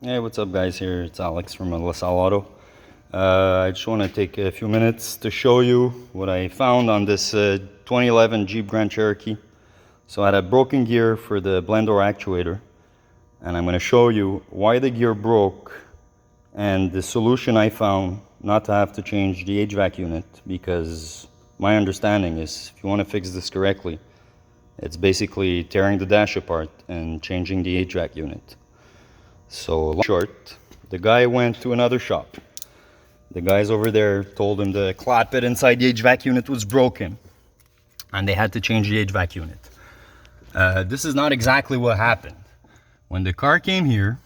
Hey, what's up guys? Here it's Alex from LaSalle Auto. I just want to take a few minutes to show you what I found on this 2011 Jeep Grand Cherokee. So I had a broken gear for the blend door actuator, and I'm going to show you why the gear broke and the solution I found not to have to change the HVAC unit, because my understanding is if you want to fix this correctly, it's basically tearing the dash apart and changing the HVAC unit. So, long short, the guy went to another shop. The guys over there told him the clapet inside the HVAC unit was broken, and they had to change the HVAC unit. This is not exactly what happened. When the car came here,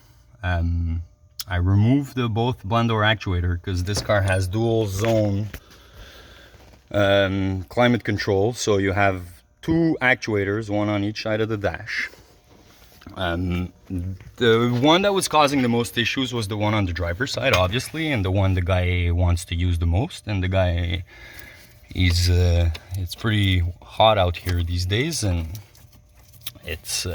I removed both blend door actuator, because this car has dual zone climate control. So you have two actuators, one on each side of the dash. The one that was causing the most issues was the one on the driver's side, obviously, and the one the guy wants to use the most. And the guy, it's pretty hot out here these days, and it's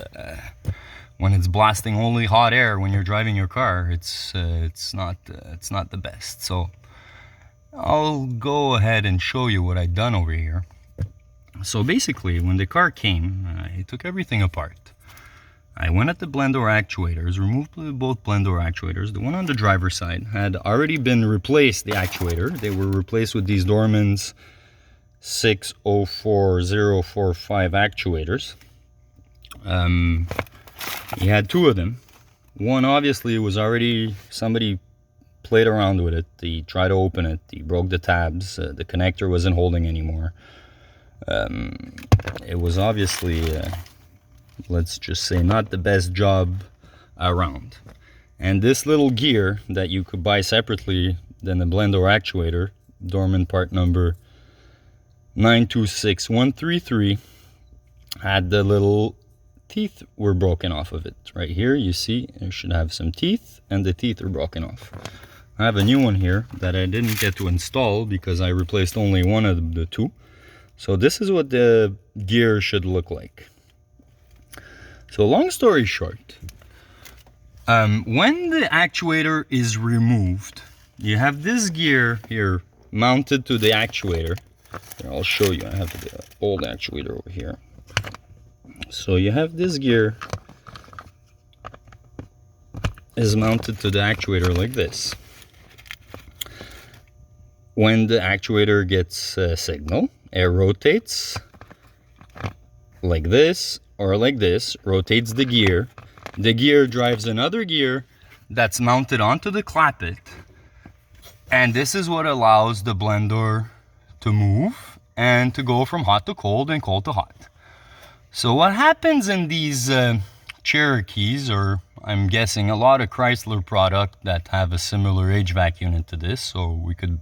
when it's blasting only hot air when you're driving your car, it's not the best. So I'll go ahead and show you what I've done over here. So basically, when the car came, I took everything apart. I went at the blend door actuators, removed both blend door actuators. The one on the driver's side had already been replaced, the actuator. They were replaced with these Dorman's 604045 actuators. He had two of them. One obviously was already, somebody played around with it. He tried to open it. He broke the tabs. The connector wasn't holding anymore. It was obviously... let's just say not the best job around. And this little gear that you could buy separately than the blend door actuator, Dorman part number 926133, had the little teeth were broken off of it. Right here you see it should have some teeth, and the teeth are broken off. I have a new one here that I didn't get to install because I replaced only one of the two. So this is what the gear should look like. So long story short, when the actuator is removed, you have this gear here mounted to the actuator. Here, I'll show you. I have the old actuator over here. So you have this gear is mounted to the actuator like this. When the actuator gets a signal, it rotates like this or like this, rotates the gear. The gear drives another gear that's mounted onto the clapet, and this is what allows the blend door to move and to go from hot to cold and cold to hot. So what happens in these Cherokees, or I'm guessing a lot of Chrysler product that have a similar HVAC unit to this, so we could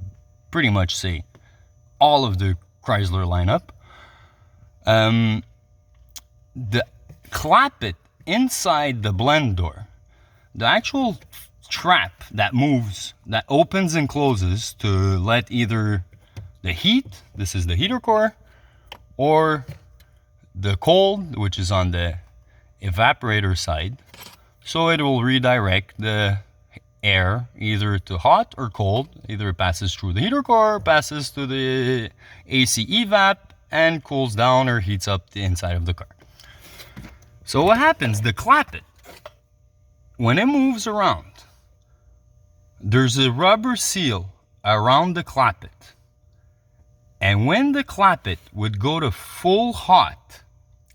pretty much say all of the Chrysler lineup, the clapet inside the blend door, the actual trap that moves, that opens and closes to let either the heat, this is the heater core, or the cold, which is on the evaporator side. So it will redirect the air either to hot or cold. Either it passes through the heater core, or passes to the AC evap and cools down or heats up the inside of the car. So what happens, the clapet, when it moves around, there's a rubber seal around the clapet. And when the clapet would go to full hot,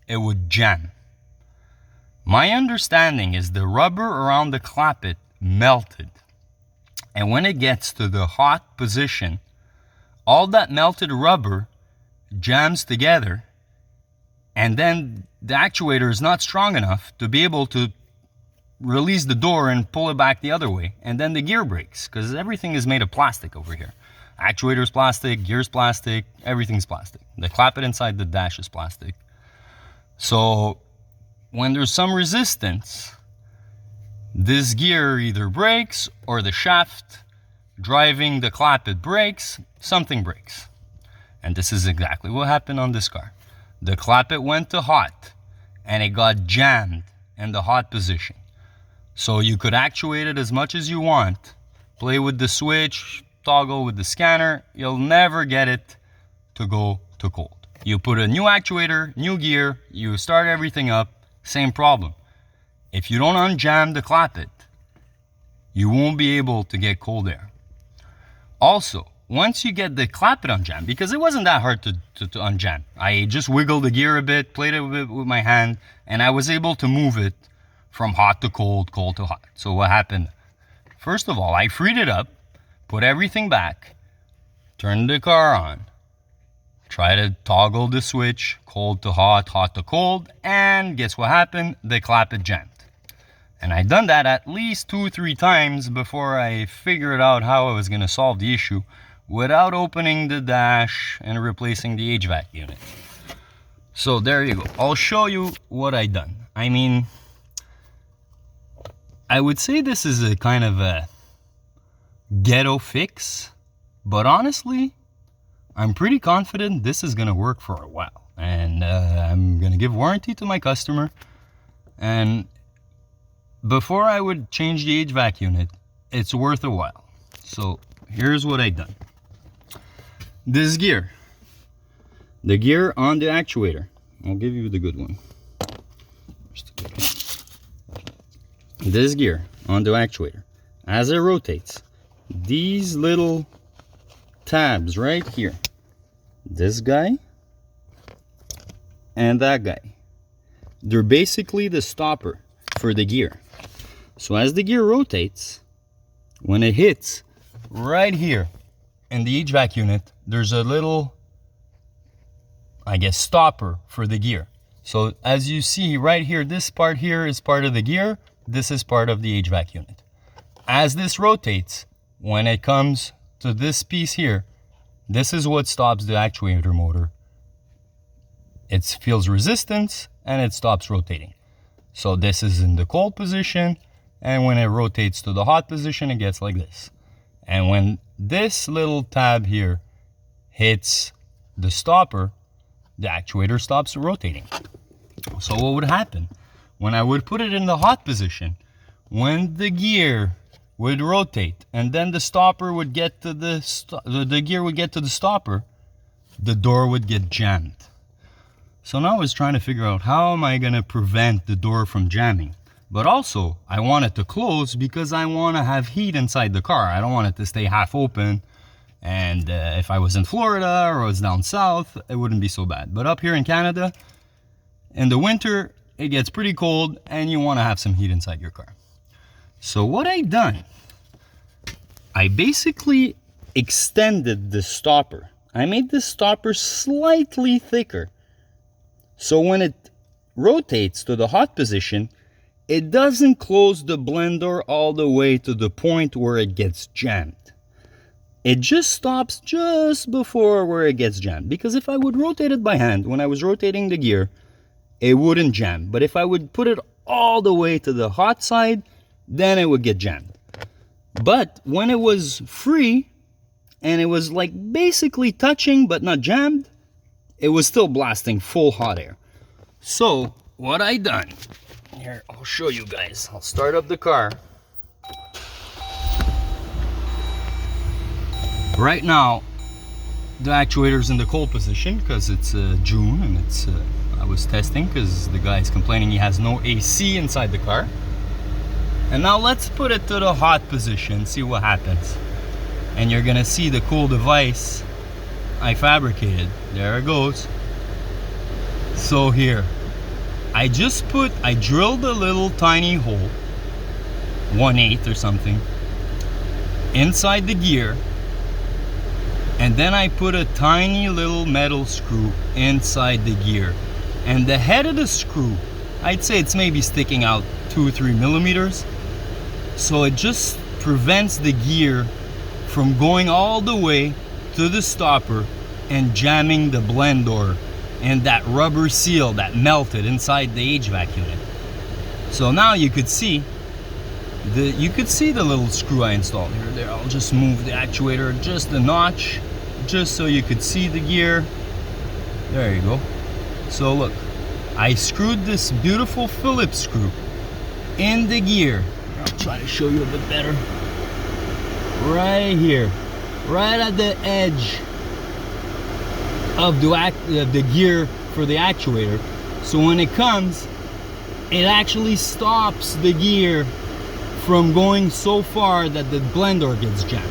it would jam. My understanding is the rubber around the clapet melted. And when it gets to the hot position, all that melted rubber jams together, and then the actuator is not strong enough to be able to release the door and pull it back the other way, and then the gear breaks, because everything is made of plastic over here. Actuator's plastic, gear's plastic, everything's plastic. The clapet inside the dash is plastic. So when there's some resistance, this gear either breaks or the shaft driving the clapet breaks, something breaks. And this is exactly what happened on this car. The clapet went to hot and it got jammed in the hot position. So you could actuate it as much as you want. Play with the switch, toggle with the scanner. You'll never get it to go to cold. You put a new actuator, new gear, you start everything up, same problem. If you don't unjam the clappet, you won't be able to get cold air. Also, once you get the clappet unjammed, because it wasn't that hard to unjam. I just wiggled the gear a bit, played it with my hand, and I was able to move it from hot to cold, cold to hot. So what happened? First of all, I freed it up, put everything back, turned the car on, try to toggle the switch, cold to hot, hot to cold, and guess what happened? The clappet jammed. And I done that at least 2-3 times before I figured out how I was going to solve the issue without opening the dash and replacing the HVAC unit. So there you go. I'll show you what I done. I mean, I would say this is a kind of a ghetto fix, but honestly, I'm pretty confident this is going to work for a while. And I'm going to give warranty to my customer. And before I would change the HVAC unit, it's worth a while. So here's what I done. This gear, the gear on the actuator. I'll give you the good one. This gear on the actuator, as it rotates, these little tabs right here, this guy and that guy, they're basically the stopper for the gear. So as the gear rotates, when it hits right here in the HVAC unit, there's a little, I guess, stopper for the gear. So as you see right here, this part here is part of the gear. This is part of the HVAC unit. As this rotates, when it comes to this piece here, this is what stops the actuator motor. It feels resistance and it stops rotating. So this is in the cold position, and when it rotates to the hot position, it gets like this. And when this little tab here hits the stopper, the actuator stops rotating. So what would happen? When I would put it in the hot position, when the gear would rotate and then the stopper would get to the gear would get to the stopper, the door would get jammed. So now I was trying to figure out, how am I going to prevent the door from jamming? But also, I want it to close because I want to have heat inside the car. I don't want it to stay half open. And if I was in Florida or I was down south, it wouldn't be so bad. But up here in Canada, in the winter, it gets pretty cold and you want to have some heat inside your car. So what I done, I basically extended the stopper. I made the stopper slightly thicker. So when it rotates to the hot position, it doesn't close the blend door all the way to the point where it gets jammed. It just stops just before where it gets jammed. Because if I would rotate it by hand, when I was rotating the gear, it wouldn't jam. But if I would put it all the way to the hot side, then it would get jammed. But when it was free, and it was like basically touching but not jammed, it was still blasting full hot air. So what I done, here, I'll show you guys. I'll start up the car. Right now, the actuator's in the cold position because it's June and it's I was testing because the guy's complaining he has no AC inside the car. And now let's put it to the hot position, see what happens. And you're gonna see the cool device I fabricated. There it goes. So here, I drilled a little tiny hole, 1/8 or something, inside the gear, and then I put a tiny little metal screw inside the gear. And the head of the screw, I'd say it's maybe sticking out 2 or 3 millimeters. So it just prevents the gear from going all the way to the stopper and jamming the blend door and that rubber seal that melted inside the HVAC unit. So now you could see the little screw I installed here. There, I'll just move the actuator just a notch, just so you could see the gear. There you go. So look, I screwed this beautiful Phillips screw in the gear try to show you a bit better. Right here, right at the edge of the gear for the actuator. So when it comes, it actually stops the gear from going so far that the blend door gets jammed.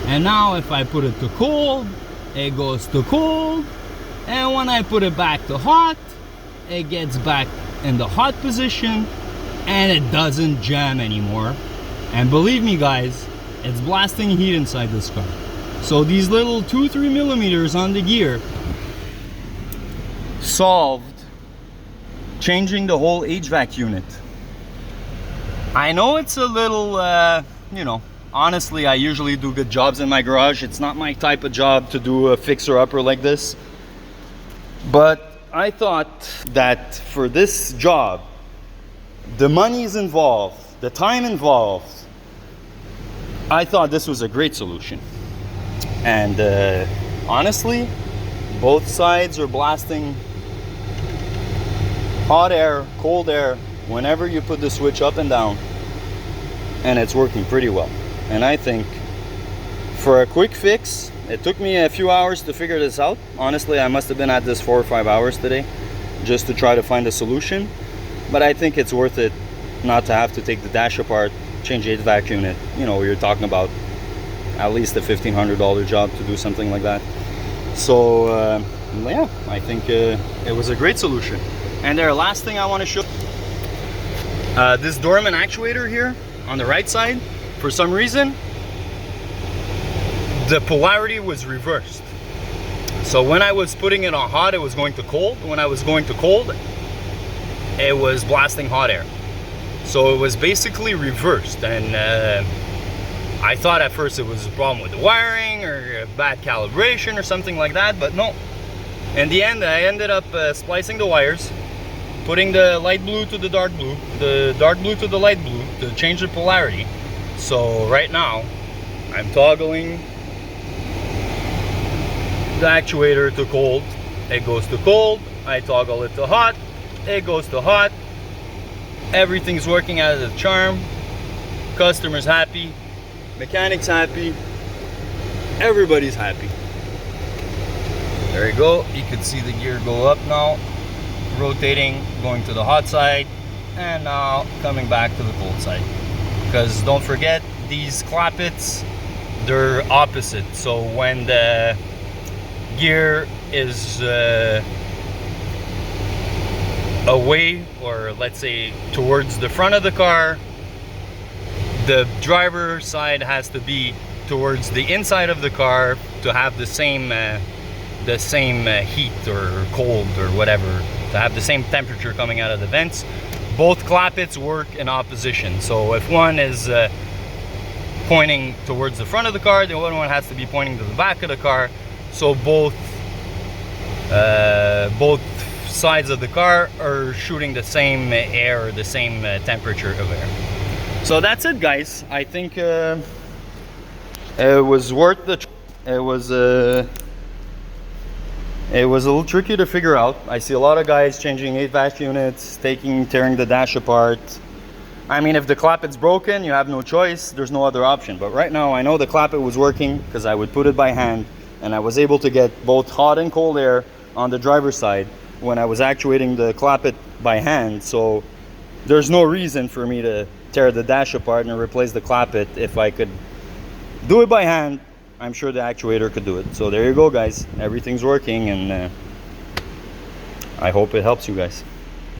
And now if I put it to cold, it goes to cold, and when I put it back to hot, it gets back in the hot position and it doesn't jam anymore. And believe me guys, it's blasting heat inside this car. So these little 2-3 millimeters on the gear solved changing the whole HVAC unit. I know it's a little, you know, honestly, I usually do good jobs in my garage. It's not my type of job to do a fixer-upper like this. But I thought that for this job, the money's involved, the time involved, I thought this was a great solution. And honestly, both sides are blasting hot air, cold air, whenever you put the switch up and down, and it's working pretty well. And I think for a quick fix, it took me a few hours to figure this out. Honestly, I must have been at this 4 or 5 hours today just to try to find a solution. But I think it's worth it not to have to take the dash apart, change the HVAC unit. You know, you're talking about at least a $1,500 job to do something like that. So yeah, I think it was a great solution. And there, last thing I want to show, this Dorman actuator here on the right side, for some reason, the polarity was reversed. So when I was putting it on hot, it was going to cold. When I was going to cold, it was blasting hot air. So it was basically reversed. And I thought at first it was a problem with the wiring or bad calibration or something like that, but no. In the end, I ended up splicing the wires, putting the light blue to the dark blue, the dark blue to the light blue to change the polarity. So right now, I'm toggling the actuator to cold. It goes to cold. I toggle it to hot. It goes to hot. Everything's working out of the charm. Customer's happy. Mechanic's happy. Everybody's happy. There you go. You can see the gear go up now, rotating, going to the hot side, and now coming back to the cold side. Because don't forget, these clappets, they're opposite. So when the gear is away, or let's say towards the front of the car, the driver side has to be towards the inside of the car to have the same heat or cold or whatever, to have the same temperature coming out of the vents. Both clappets work in opposition. So if one is pointing towards the front of the car, the other one has to be pointing to the back of the car. So both sides of the car are shooting the same air, or the same temperature of air. So that's it, guys. I think it was worth the. It was a little tricky to figure out. I see a lot of guys changing HVAC units, tearing the dash apart. I mean, if the clappet's broken, you have no choice. There's no other option. But right now, I know the clappet was working because I would put it by hand, and I was able to get both hot and cold air on the driver's side when I was actuating the clappet by hand. So there's no reason for me to tear the dash apart and replace the clappet. If I could do it by hand, I'm sure the actuator could do it. So there you go, guys. Everything's working, and I hope it helps you guys.